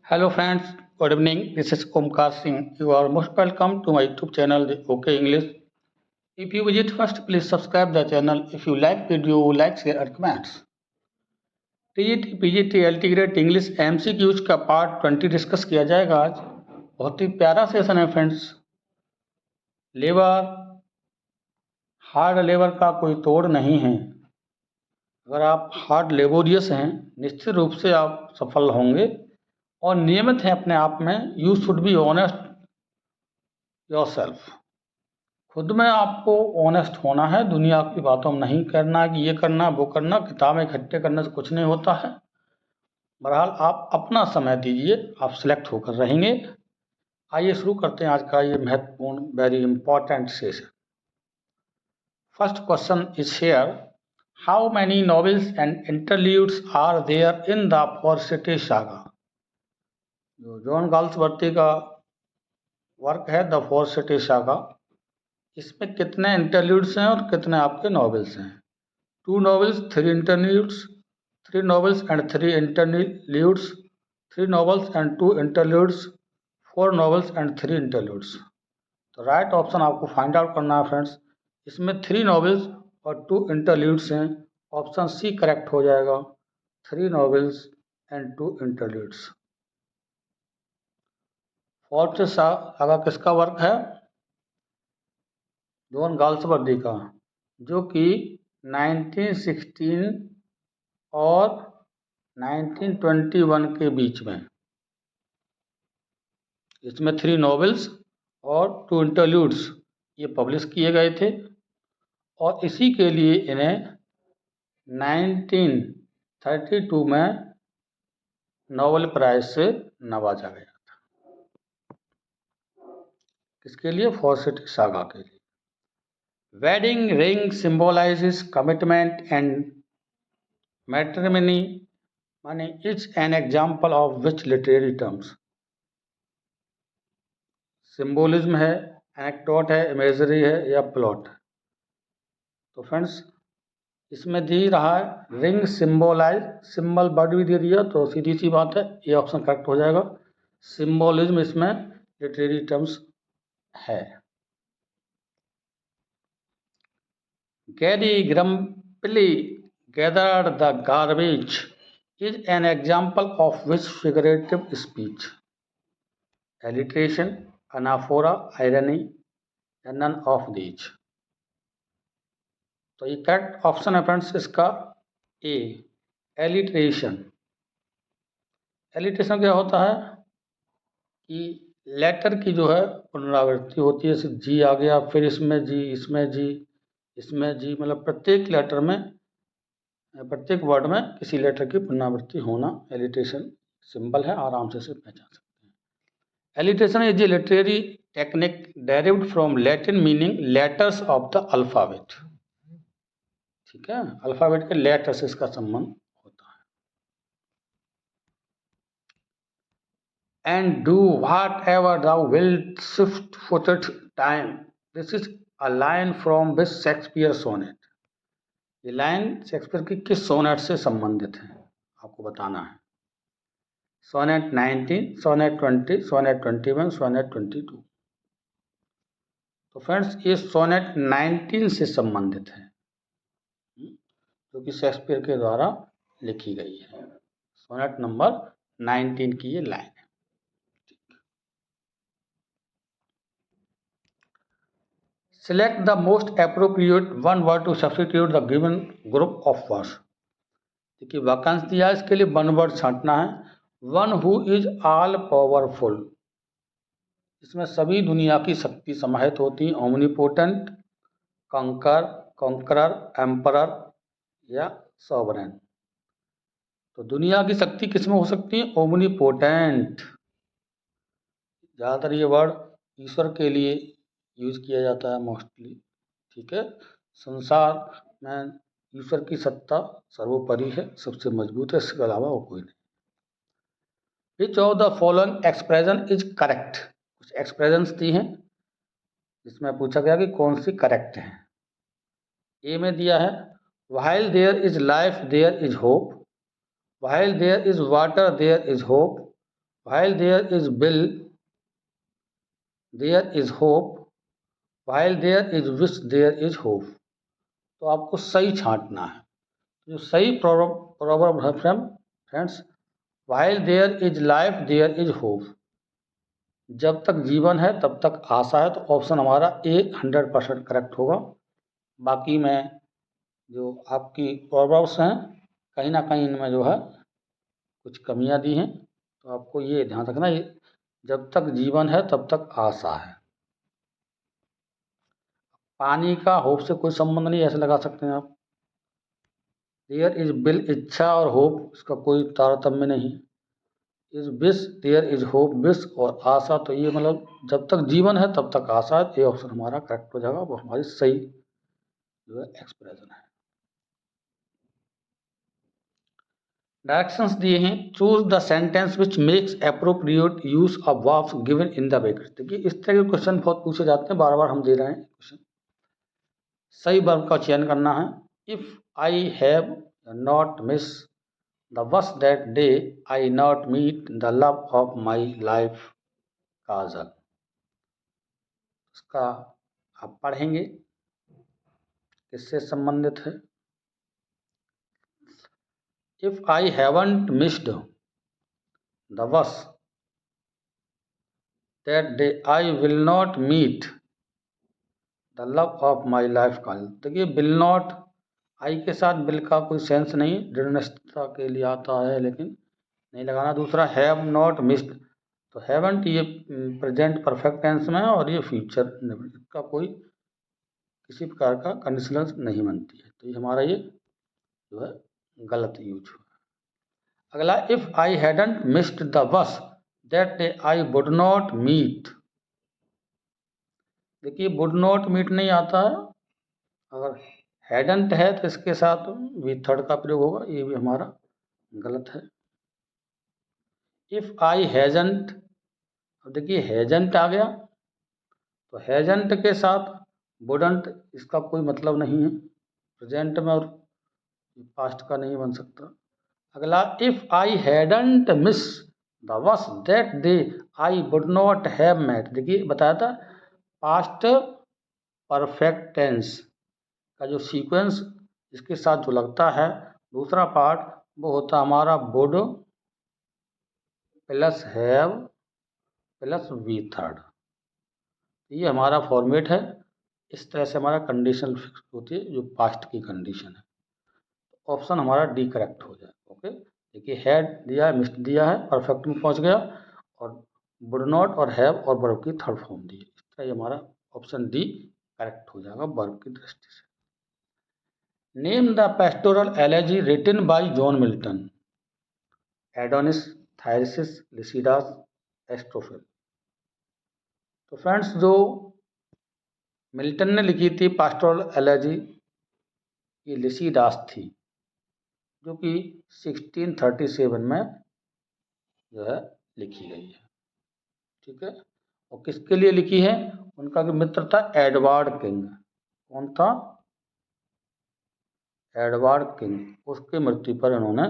Hello friends, good evening. This is Omkar Singh. You are most welcome to my YouTube channel, the OK English. If you visit first, please subscribe the channel. If you like video, like, share and comments. TGT PGT LT grade English MCQs का part 20 discuss किया जाएगा आज। बहुत ही प्यारा session है friends. Labour, hard labour का कोई तोड़ नहीं है। अगर आप हार्ड लेबोरियस हैं, निश्चित रूप से आप सफल होंगे और नियमित हैं अपने आप में। You should be honest yourself. खुद में आपको ऑनेस्ट होना है, दुनिया की बातों में नहीं करना कि ये करना वो करना, किताबें इकट्ठे करने से कुछ नहीं होता है। बहरहाल आप अपना समय दीजिए, आप सिलेक्ट होकर रहेंगे। आइए शुरू करते हैं आज का ये महत्वपूर्ण very important session. First question is here, how many novels and interludes are there in the Forsyte saga? जो जॉन गाल्सवर्दी का वर्क है द फॉरेस्टे सागा, इसमें कितने इंटरल्यूड्स हैं और कितने आपके नॉवेल्स हैं? 2 novels, 3 interludes, 3 novels and 3 interludes, 3 novels and 2 interludes, 4 novels and 3 interludes। तो राइट ऑप्शन आपको फाइंड आउट करना है फ्रेंड्स। इसमें 3 novels और 2 interludes हैं। ऑप्शन सी करेक्ट हो जाएगा, 3 novels and 2 interludes। Fourth saga किसका वर्क है? जॉन गाल्सवर्दी का, जो कि 1916 और 1921 के बीच में। इसमें 3 नॉवेल्स और 2 इंटरल्यूड्स ये पब्लिश किए गए थे और इसी के लिए इन्हें 1932 में नोबेल प्राइज से नवाजा गया था। किसके लिए? फॉरेस्टे सागा के लिए। Wedding ring symbolises commitment and matrimony money is an example of which literary terms? Symbolism है, एनेक्डोट है, इमेजरी है या प्लॉट है? तो फ्रेंड्स इसमें दी रहा है रिंग सिंबोलाइज, सिंबल वर्ड भी दे दिया तो सीधी सी बात है ये ऑप्शन करेक्ट हो जाएगा। सिंबोलिज्म इसमें लिटरेरी टर्म्स है। Gary grumpily gathered the garbage is an example of which figurative speech? Alliteration, anaphora, irony, and none of these। तो ये करेक्ट ऑप्शन है फ्रेंड्स इसका ए, एलिट्रेशन। एलिट्रेशन क्या होता है कि लेटर की जो है पुनरावृत्ति होती है। जैसे जी आ गया, फिर इसमें जी, इसमें जी, इसमें जी, मतलब प्रत्येक लेटर में, प्रत्येक वर्ड में किसी लेटर की पुनरावृत्ति होना एलिट्रेशन सिंबल है। आराम से इसे पहचान सकते हैं। Alliteration is a literary technique derived from Latin meaning letters of the alphabet. ठीक है, अल्फाबेट के लेटर से इसका संबंध होता है। And do whatever thou wilt swift footed time, this is a line from which Shakespeare sonnet. ये line Shakespeare की किस सोनेट से संबंधित है आपको बताना है। Sonnet 19, sonnet 20, sonnet 21, sonnet 22। तो फ्रेंड्स ये सोनेट 19 से संबंधित है, जो कि शेक्सपियर के द्वारा लिखी गई है। सोनेट नंबर 19 की ये लाइन है। Select the most appropriate one word to substitute the given group of words। देखिए वाक्यांश दिया है, इसके लिए वन वर्ड छांटना है। One who is all powerful, इसमें सभी दुनिया की शक्ति समाहित होती है। ओमनीपोटेंट, कंकर, कॉन्करर, एम्परर या सॉवरेन। तो दुनिया की शक्ति किसमें हो सकती है? ओमनीपोटेंट। ज़्यादातर ये वर्ड ईश्वर के लिए यूज किया जाता है मोस्टली। ठीक है, संसार में ईश्वर की सत्ता सर्वोपरि है, सबसे मजबूत है, इसके अलावा वो कोई नहीं। Which of the following expression is correct? कुछ एक्सप्रेशंस दी हैं जिसमें पूछा गया कि कौन सी करेक्ट है। ए में दिया है while there is life there is hope, while there is water there is hope, while there is will, there is hope, while there is wish, there is hope। तो आपको सही छांटना है। जो सही प्रोवर्ब है friends, while there is life, there is hope। जब तक जीवन है तब तक आशा है। तो ऑप्शन हमारा ए 100% करेक्ट होगा। बाकी में जो आपकी प्रोवर्ब्स हैं कहीं ना कहीं इनमें जो है कुछ कमियां दी हैं, तो आपको ये ध्यान रखना, ये जब तक जीवन है तब तक आशा है। पानी का होप से कोई संबंध नहीं, ऐसे लगा सकते हैं आप। देयर इज बिल, इच्छा और होप इसका कोई तारतम्य नहीं। Is wish, there is hope, wish और आशा, तो ये मतलब जब तक जीवन है तब तक आशा है। ये ऑप्शन हमारा करेक्ट हो जाएगा, वो हमारी सही जो है एक्सप्रेशन है। डायरेक्शंस दिए हैं, choose the sentence which makes appropriate use of verbs given in the bracket. देखिए इस तरह के क्वेश्चन बहुत पूछे जाते हैं, बार बार हम दे रहे हैं क्वेश्चन। सही वर्ब का चयन करना है। If I have not miss the bus that day, I not meet the love of my life, Kajal. इसका आप पढ़ेंगे किससे संबंधित है। If I haven't missed the bus that day, I will not meet the love of my life, Kajal. देखिए will not, आई के साथ will का कोई सेंस नहीं, दृढ़ता के लिए आता है लेकिन नहीं लगाना। दूसरा हैव नॉट मिस्ड, तो हैवंट ये प्रेजेंट परफेक्ट टेंस में है और ये फ्यूचर, का कोई किसी प्रकार का कंडीशनल नहीं बनती है। तो ये हमारा ये जो है गलत यूज हुआ। अगला, if I hadn't missed the bus that day, I would not meet. देखिए वुड नॉट मीट नहीं आता है, अगर हैडंट है तो इसके साथ वी थर्ड का प्रयोग होगा, ये भी हमारा गलत है। इफ आई हैजंट, अब देखिए हैजंट आ गया तो हैजंट के साथ वुडंट, इसका कोई मतलब नहीं है, प्रेजेंट में और पास्ट का नहीं बन सकता। अगला, if I hadn't miss the bus that day, I would not have met. देखिए बताया था पास्ट परफेक्ट टेंस का जो सीक्वेंस इसके साथ जो लगता है दूसरा पार्ट, वो होता है हमारा would plus have plus V third. ये हमारा फॉर्मेट है। इस तरह से हमारा कंडीशन फिक्स होती है जो पास्ट की कंडीशन है। ऑप्शन हमारा डी करेक्ट हो जाए। ओके, देखिए हैड दिया है, मिस्ड दिया है, परफेक्ट में पहुंच गया, और वुड नॉट और हैव और वर्ब की थर्ड फॉर्म दी है। इस तरह हमारा ऑप्शन डी करेक्ट हो जाएगा वर्ब की दृष्टि से। Name the pastoral elegy written by John Milton. Adonis, Thyrsis, Lycidas, Astrophel. तो फ्रेंड्स जो मिल्टन ने लिखी थी पेस्टोरल एलेजी, ये लिसिडास थी, जो कि 1637 में जो है लिखी गई है। ठीक है, और किसके लिए लिखी है, उनका जो मित्र था एडवर्ड किंग। कौन था, एडवर्ड किंग, उसकी मृत्यु पर इन्होंने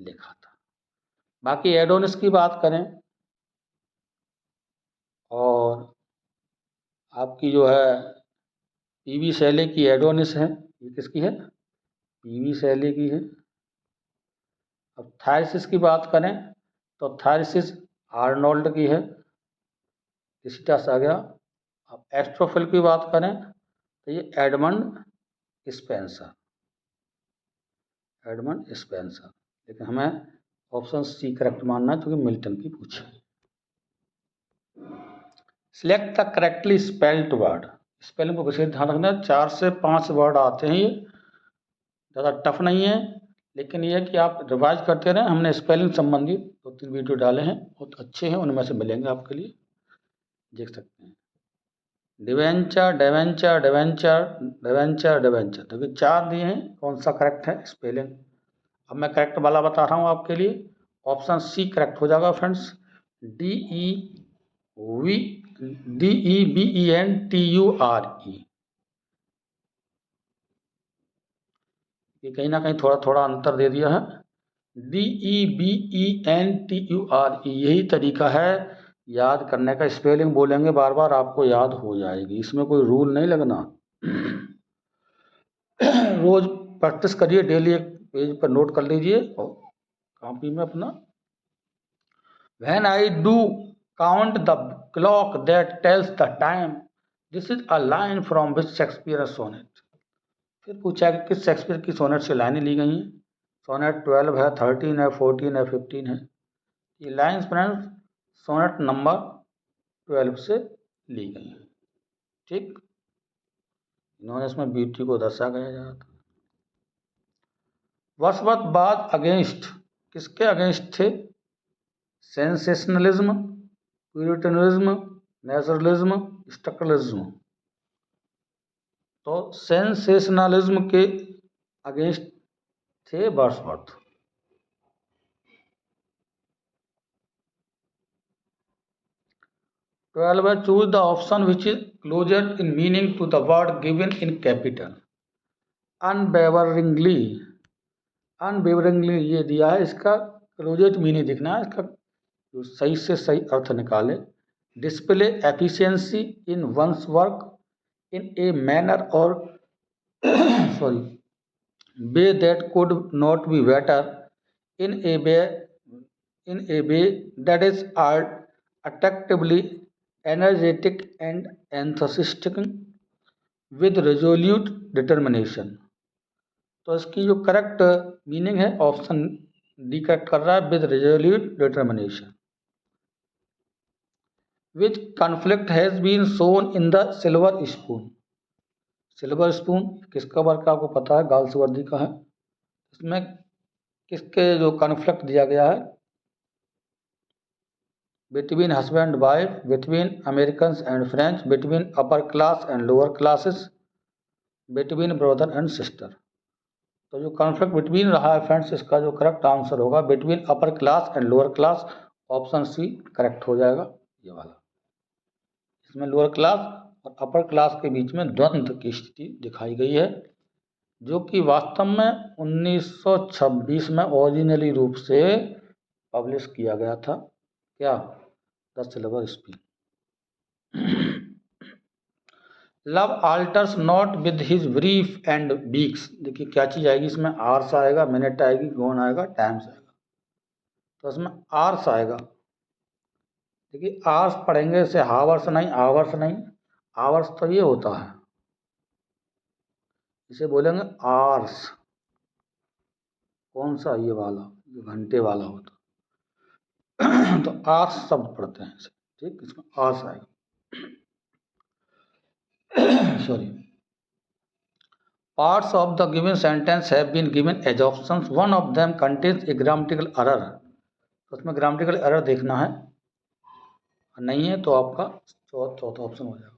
लिखा था। बाकी एडोनिस की बात करें और आपकी जो है पीवी शैले की एडोनिस है, ये किसकी है, पीवी शैले की है। अब थायरसिस की बात करें तो थायरसिस आर्नोल्ड की है, लिसिडास आ गया। अब एस्ट्रोफिल की बात करें तो ये एडमंड स्पेंसर, एडमंड स्पेंसर। लेकिन हमें ऑप्शन सी करेक्ट मानना है क्योंकि मिल्टन की पूछी। Select the correctly spelled word. Spelling को विशेष ध्यान रखना है, 4 से 5 वर्ड आते हैं, ये ज़्यादा टफ नहीं है, लेकिन ये है कि आप रिवाइज करते रहें। हमने स्पेलिंग संबंधी 2-3 वीडियो डाले हैं, बहुत अच्छे हैं, उनमें से मिलेंगे आपके लिए, देख सकते हैं। Debenture, debenture, debenture, debenture, debenture, देखिए 4 दिए हैं, कौन सा करेक्ट है स्पेलिंग। अब मैं करेक्ट वाला बता रहा हूँ आपके लिए, ऑप्शन सी करेक्ट हो जाएगा फ्रेंड्स। DEVENTURE। ये कहीं ना कहीं थोड़ा थोड़ा अंतर दे दिया है, DEBENTURE, यही तरीका है याद करने का। स्पेलिंग बोलेंगे बार बार, आपको याद हो जाएगी, इसमें कोई रूल नहीं लगना। रोज प्रैक्टिस करिए, डेली एक पेज पर नोट कर लीजिए और कॉपी में अपना। When I do count the clock that tells the time, this is a line from which Shakespeare sonnet। फिर पूछा कि किस शेक्सपियर की सोनेट से लाइनें ली गई हैं। सोनेट 12 है, 13 है, 14 है, 15 है। ये लाइन्स फ्रेंड्स सोनेट नंबर 12 से ली गई हैं। ठीक, इन्होंने इसमें ब्यूटी को दर्शा गया जा था। वर्ड्सवर्थ वाज अगेंस्ट, किसके अगेंस्ट थे? Sensationalism, puritanism, naturalism, structuralism. तो सेंसेशनलिज्म के अगेंस्ट थे वर्ड्सवर्थ। ट्वेल्व है, choose the option which is closer in meaning to the word given in capital. Unwaveringly, unwaveringly ये दिया है, इसका क्लोजेस्ट मीनिंग दिखना है, इसका जो सही से सही अर्थ निकाले। Display efficiency in one's work in a manner और sorry way that could not be better in a way that is attractively energetic and enthusiastic with resolute determination। तो इसकी जो करेक्ट मीनिंग है ऑप्शन डी करेक्ट कर रहा है, with resolute determination. Which conflict has been shown in the silver spoon. Silver spoon किसका work आपको पता है, गाल्सवर्दी का है। इसमें किसके जो कॉन्फ्लिक्ट दिया गया है? Between husband wife, between American and French, between upper class and lower classes, between brother and sister. तो जो कॉन्फ्लिक्ट बिटवीन रहा है फ्रेंड्स, इसका जो करेक्ट आंसर होगा between upper class and lower class, option C correct हो जाएगा ये वाला। इसमें लोअर क्लास और अपर क्लास के बीच में द्वंद्व की स्थिति दिखाई गई है, जो कि वास्तव में 1926 में ओरिजिनली रूप से पब्लिश किया गया था। क्या? The silver spoon. Love alters not with his brief and weeks. देखिए क्या चीज़ आएगी इसमें, आर्स आएगा, मिनट आएगी, गोन आएगा, टाइम्स आएगा। तो इसमें आर्स आएगा। देखिए आवर्स पढ़ेंगे इसे हावर्स नहीं, आवर्स नहीं। आवर्स तो ये होता है, इसे बोलेंगे आवर्स। कौन सा? ये वाला जो घंटे वाला होता तो आवर्स शब्द पढ़ते हैं इसे। ठीक, इसमें आवर्स आएगा। Sorry, parts of the given sentence have been given as options, one of them contains a grammatical error। तो उसमें ग्रामेटिकल एरर देखना है, नहीं है तो आपका चौथा ऑप्शन हो जाएगा।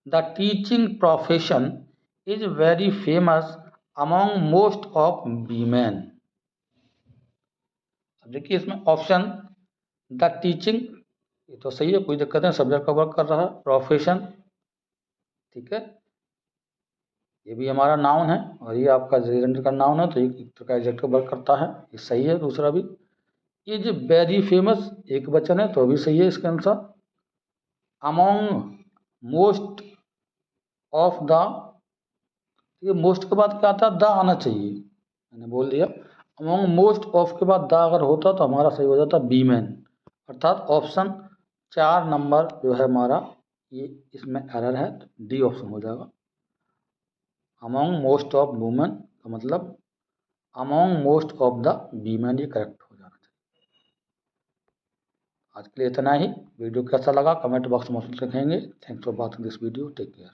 The teaching profession is very famous among most of women. अब देखिए इसमें ऑप्शन द टीचिंग, ये तो सही है, कोई दिक्कत नहीं, सब्जेक्ट का वर्क कर रहा है। प्रोफेशन, ठीक है, ये भी हमारा नाउन है और ये आपका जेंडर का नाउन है, तो एक तरह का एडजेक्टिव का वर्क करता है, ये सही है। दूसरा भी ये जो वेरी फेमस एक वचन है तो भी सही है इसके अनुसार। अमॉन्ग मोस्ट ऑफ द, ये मोस्ट के बाद क्या आता है? द आना चाहिए, मैंने बोल दिया। अमॉन्ग मोस्ट ऑफ के बाद द अगर होता तो हमारा सही हो जाता वीमेन, अर्थात ऑप्शन 4 नंबर जो है हमारा, ये इसमें एरर है, तो डी ऑप्शन हो जाएगा। अमॉन्ग मोस्ट ऑफ वुमेन का मतलब among most of the women, ये करेक्ट हो जाना चाहिए। आज के लिए इतना ही। वीडियो कैसा लगा कमेंट बॉक्स में लिखेंगे। Thanks for watching this video, take care.